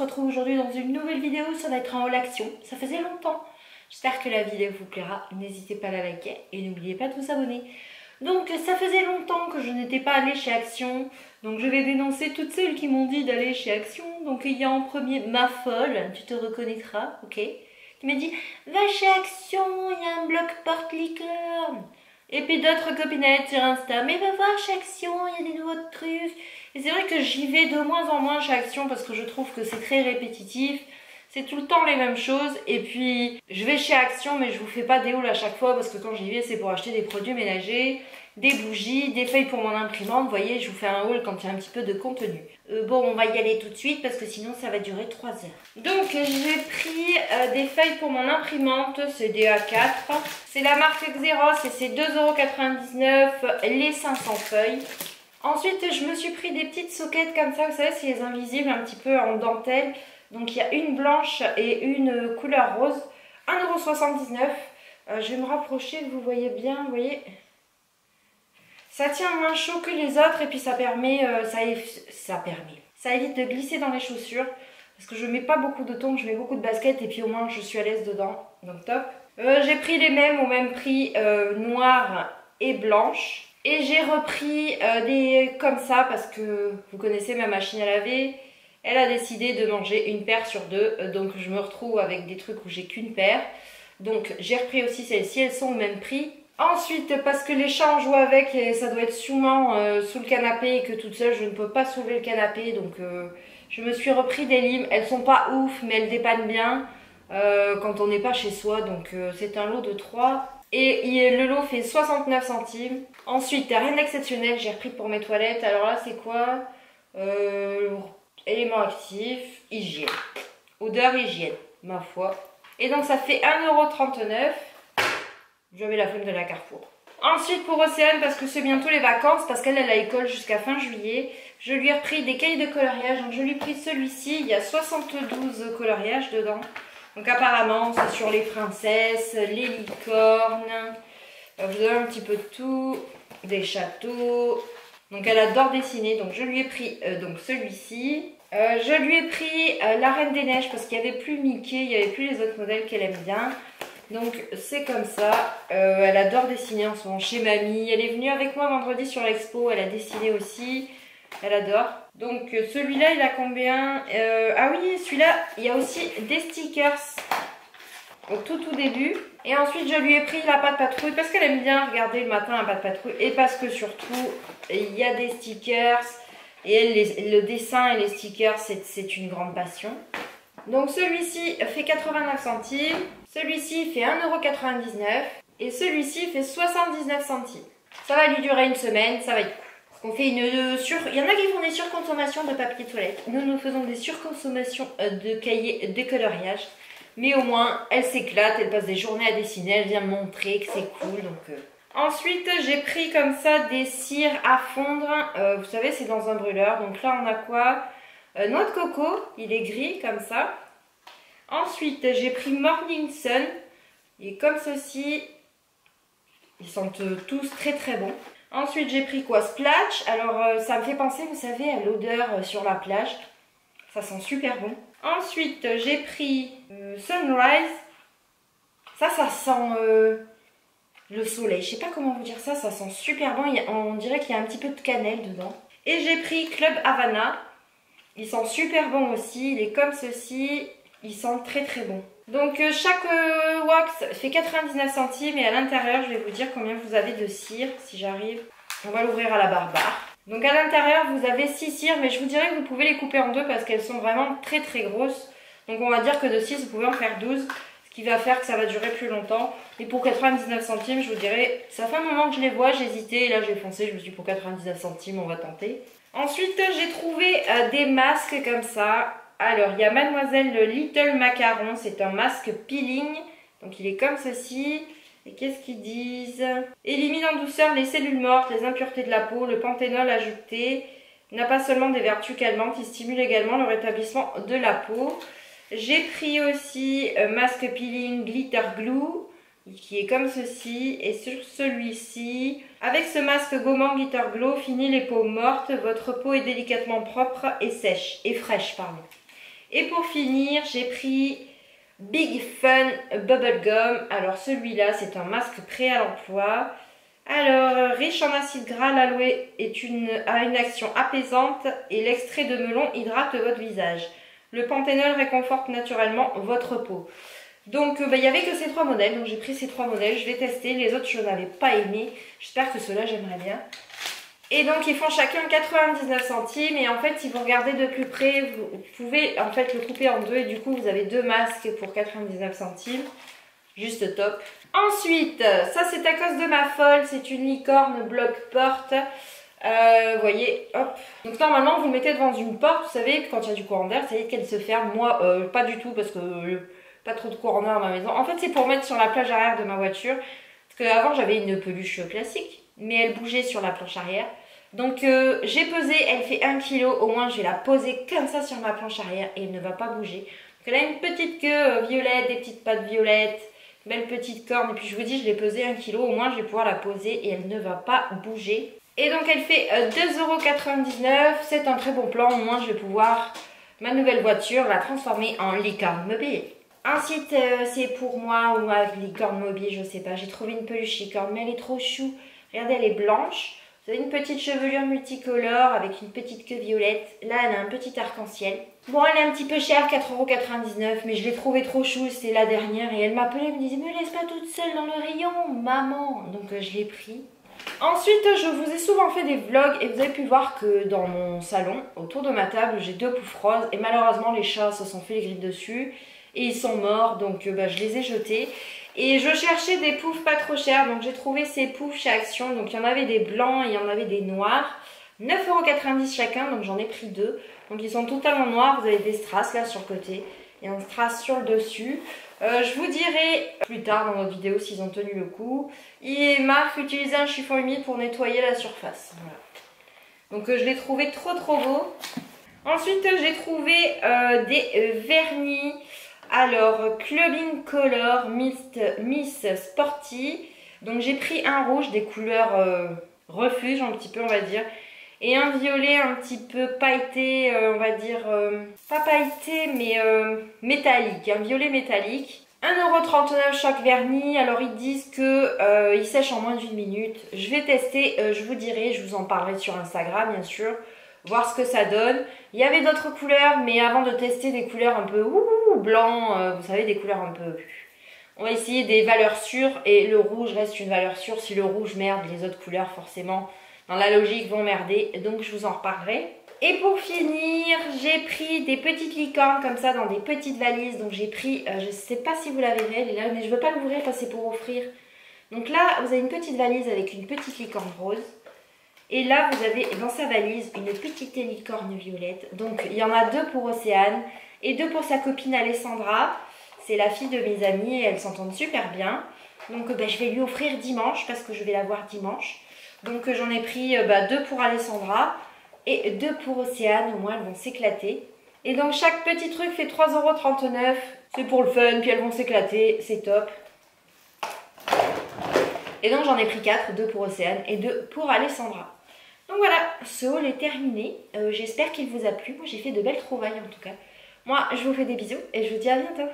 retrouve aujourd'hui dans une nouvelle vidéo, ça va être en haul action, ça faisait longtemps. J'espère que la vidéo vous plaira, n'hésitez pas à la liker et n'oubliez pas de vous abonner. Donc ça faisait longtemps que je n'étais pas allée chez Action, donc je vais dénoncer toutes celles qui m'ont dit d'aller chez Action. Donc il y a en premier ma folle, tu te reconnaîtras, ok, qui m'a dit va chez Action, il y a un bloc porte-licorne. Et puis d'autres copinettes sur Insta, mais va voir chez Action, il y a des nouveaux trucs. Et c'est vrai que j'y vais de moins en moins chez Action parce que je trouve que c'est très répétitif. C'est tout le temps les mêmes choses. Et puis je vais chez Action mais je vous fais pas des hauls à chaque fois parce que quand j'y vais c'est pour acheter des produits ménagers, des bougies, des feuilles pour mon imprimante. Vous voyez, je vous fais un haul quand il y a un petit peu de contenu. Bon, on va y aller tout de suite parce que sinon ça va durer 3 heures. Donc j'ai pris des feuilles pour mon imprimante, c'est des A4. C'est la marque Xerox et c'est 2,99 € les 500 feuilles. Ensuite je me suis pris des petites soquettes comme ça, vous savez c'est les invisibles un petit peu en dentelle. Donc il y a une blanche et une couleur rose, 1,79 €. Je vais me rapprocher, vous voyez bien, vous voyez. Ça tient moins chaud que les autres et puis ça permet, ça évite de glisser dans les chaussures. Parce que je mets pas beaucoup de tongs, je mets beaucoup de baskets et puis au moins je suis à l'aise dedans. Donc top. J'ai pris les mêmes au même prix, noire et blanche. Et j'ai repris des comme ça parce que vous connaissez ma machine à laver. Elle a décidé de manger une paire sur deux. Donc je me retrouve avec des trucs où j'ai qu'une paire. Donc j'ai repris aussi celles-ci, elles sont au même prix. Ensuite, parce que les chats en jouent avec et ça doit être sûrement sous le canapé et que toute seule je ne peux pas soulever le canapé. Donc je me suis repris des limes. Elles sont pas ouf mais elles dépannent bien quand on n'est pas chez soi. Donc c'est un lot de 3. Et le lot fait 69 centimes. Ensuite, rien d'exceptionnel, j'ai repris pour mes toilettes. Alors là, c'est quoi éléments actifs, hygiène. Odeur, hygiène, ma foi. Et donc, ça fait 1,39 €. J'avais la flemme de la Carrefour. Ensuite, pour Océane, parce que c'est bientôt les vacances, parce qu'elle a l'école jusqu'à fin juillet, je lui ai repris des cahiers de coloriage. Donc, je lui ai pris celui-ci. Il y a 72 coloriages dedans. Donc apparemment c'est sur les princesses, les licornes, je vous donne un petit peu de tout, des châteaux. Donc elle adore dessiner, donc je lui ai pris donc celui-ci. Je lui ai pris la Reine des Neiges parce qu'il n'y avait plus Mickey, il n'y avait plus les autres modèles qu'elle aime bien. Donc c'est comme ça, elle adore dessiner en ce moment chez mamie. Elle est venue avec moi vendredi sur l'expo, elle a dessiné aussi, elle adore. Donc celui-là il a combien ah oui, celui-là il y a aussi des stickers au tout début. Et ensuite je lui ai pris la pâte patrouille parce qu'elle aime bien regarder le matin la pâte patrouille. Et parce que surtout il y a des stickers. Et elle, le dessin et les stickers c'est une grande passion. Donc celui-ci fait 89 centimes. Celui-ci fait 1,99 € et celui-ci fait 79 centimes. Ça va lui durer une semaine, ça va être cool. On fait il y en a qui font des surconsommations de papier toilette. Nous faisons des surconsommations de cahiers de coloriage. Mais au moins, elle s'éclate, elle passe des journées à dessiner, elle vient me montrer que c'est cool. Donc, Ensuite, j'ai pris comme ça des cires à fondre. Vous savez, c'est dans un brûleur. Donc là, on a quoi noix de coco, il est gris comme ça. Ensuite, j'ai pris Morning Sun. Il est comme ceci. Ils sentent tous très très bons. Ensuite, j'ai pris quoi Splash. Alors, ça me fait penser, vous savez, à l'odeur sur la plage. Ça sent super bon. Ensuite, j'ai pris Sunrise. Ça sent le soleil. Je sais pas comment vous dire ça. Ça sent super bon. On dirait qu'il y a un petit peu de cannelle dedans. Et j'ai pris Club Havana. Il sent super bon aussi. Il est comme ceci. Il sent très très bon. Donc chaque wax fait 99 centimes et à l'intérieur, je vais vous dire combien vous avez de cire, si j'arrive. On va l'ouvrir à la barbare. Donc à l'intérieur, vous avez 6 cires, mais je vous dirais que vous pouvez les couper en deux parce qu'elles sont vraiment très très grosses. Donc on va dire que de 6, vous pouvez en faire 12, ce qui va faire que ça va durer plus longtemps. Et pour 99 centimes, je vous dirais, ça fait un moment que je les vois, j'hésitais, et là j'ai foncé, je me suis dit pour 99 centimes, on va tenter. Ensuite, j'ai trouvé des masques comme ça. Alors, il y a Mademoiselle Little Macaron, c'est un masque peeling. Donc, il est comme ceci. Et qu'est-ce qu'ils disent? Élimine en douceur les cellules mortes, les impuretés de la peau, le panthénol ajouté. N'a pas seulement des vertus calmantes, il stimule également le rétablissement de la peau. J'ai pris aussi masque peeling Glitter Glue, qui est comme ceci. Et sur celui-ci, avec ce masque gommant Glitter Glow, fini les peaux mortes. Votre peau est délicatement propre et sèche, et fraîche, pardon. Et pour finir, j'ai pris Big Fun Bubblegum. Alors celui-là, c'est un masque prêt à l'emploi. Alors, riche en acide gras, l'aloe a une action apaisante et l'extrait de melon hydrate votre visage. Le panthénol réconforte naturellement votre peau. Donc, il n'y avait que ces 3 modèles. Donc, j'ai pris ces 3 modèles. Je vais tester. Les autres, je n'avais pas aimé. J'espère que ceux-là, j'aimerais bien. Et donc, ils font chacun 99 centimes. Et en fait, si vous regardez de plus près, vous pouvez en fait le couper en 2. Et du coup, vous avez 2 masques pour 99 centimes. Juste top. Ensuite, ça c'est à cause de ma folle. C'est une licorne bloc-porte. Vous voyez, hop. Donc normalement, vous le mettez devant une porte. Vous savez, quand il y a du courant d'air, ça y est qu'elle se ferme. Moi, pas du tout parce que pas trop de courant d'air dans ma maison. En fait, c'est pour mettre sur la plage arrière de ma voiture. Parce qu'avant, j'avais une peluche classique. Mais elle bougeait sur la planche arrière. Donc j'ai pesé, elle fait 1 kg. Au moins, je vais la poser comme ça sur ma planche arrière. Et elle ne va pas bouger. Donc elle a une petite queue violette, des petites pattes violettes. Belle petite corne. Et puis je vous dis, je l'ai pesée 1 kg. Au moins, je vais pouvoir la poser et elle ne va pas bouger. Et donc elle fait 2,99 €. C'est un très bon plan. Au moins, je vais pouvoir, ma nouvelle voiture, la transformer en licorne mobile. Ensuite, c'est pour moi ou ma licorne mobile, je sais pas. J'ai trouvé une peluche licorne, mais elle est trop chou. Regardez, elle est blanche. Vous avez une petite chevelure multicolore avec une petite queue violette. Là, elle a un petit arc-en-ciel. Bon, elle est un petit peu chère, 4,99 €, mais je l'ai trouvée trop chou, c'était la dernière. Et elle m'appelait, elle me disait, me laisse pas toute seule dans le rayon, maman. Donc, je l'ai pris. Ensuite, je vous ai souvent fait des vlogs et vous avez pu voir que dans mon salon, autour de ma table, j'ai 2 poufs roses. Et malheureusement, les chats se sont fait les griffes dessus et ils sont morts, donc je les ai jetés. Et je cherchais des poufs pas trop chers, donc j'ai trouvé ces poufs chez Action. Donc il y en avait des blancs et il y en avait des noirs. 9,90 € chacun, donc j'en ai pris 2. Donc ils sont totalement noirs, vous avez des strass là sur le côté et un strass sur le dessus. Je vous dirai plus tard dans notre vidéo s'ils ont tenu le coup. Et Marc utilisait un chiffon humide pour nettoyer la surface. Voilà. Donc je l'ai trouvé trop beau. Ensuite j'ai trouvé des vernis. Alors Clubbing Color Miss Sporty. Donc j'ai pris un rouge des couleurs refuge un petit peu on va dire. Et un violet un petit peu pailleté, on va dire, pas pailleté mais métallique, un violet métallique. 1,39 € chaque vernis. Alors ils disent que il sèche en moins d'1 minute. Je vais tester, je vous dirai, je vous en parlerai sur Instagram bien sûr. Voir ce que ça donne. Il y avait d'autres couleurs, mais avant de tester des couleurs un peu blanc, vous savez, des couleurs un peu... On va essayer des valeurs sûres et le rouge reste une valeur sûre. Si le rouge merde, les autres couleurs forcément, dans la logique, vont merder. Donc je vous en reparlerai. Et pour finir, j'ai pris des petites licornes comme ça dans des petites valises. Donc j'ai pris, je ne sais pas si vous la verrez, elle est là, mais je ne veux pas l'ouvrir parce que c'est pour offrir. Donc là, vous avez une petite valise avec une petite licorne rose. Et là, vous avez dans sa valise une petite licorne violette. Donc, il y en a 2 pour Océane et 2 pour sa copine Alessandra. C'est la fille de mes amies et elles s'entendent super bien. Donc, je vais lui offrir dimanche parce que je vais la voir dimanche. Donc, j'en ai pris 2 pour Alessandra et 2 pour Océane. Au moins, elles vont s'éclater. Et donc, chaque petit truc fait 3,39 €. C'est pour le fun, puis elles vont s'éclater. C'est top. Et donc, j'en ai pris 4, 2 pour Océane et 2 pour Alessandra. Donc voilà, ce haul est terminé. J'espère qu'il vous a plu. Moi, j'ai fait de belles trouvailles en tout cas. Moi, je vous fais des bisous et je vous dis à bientôt.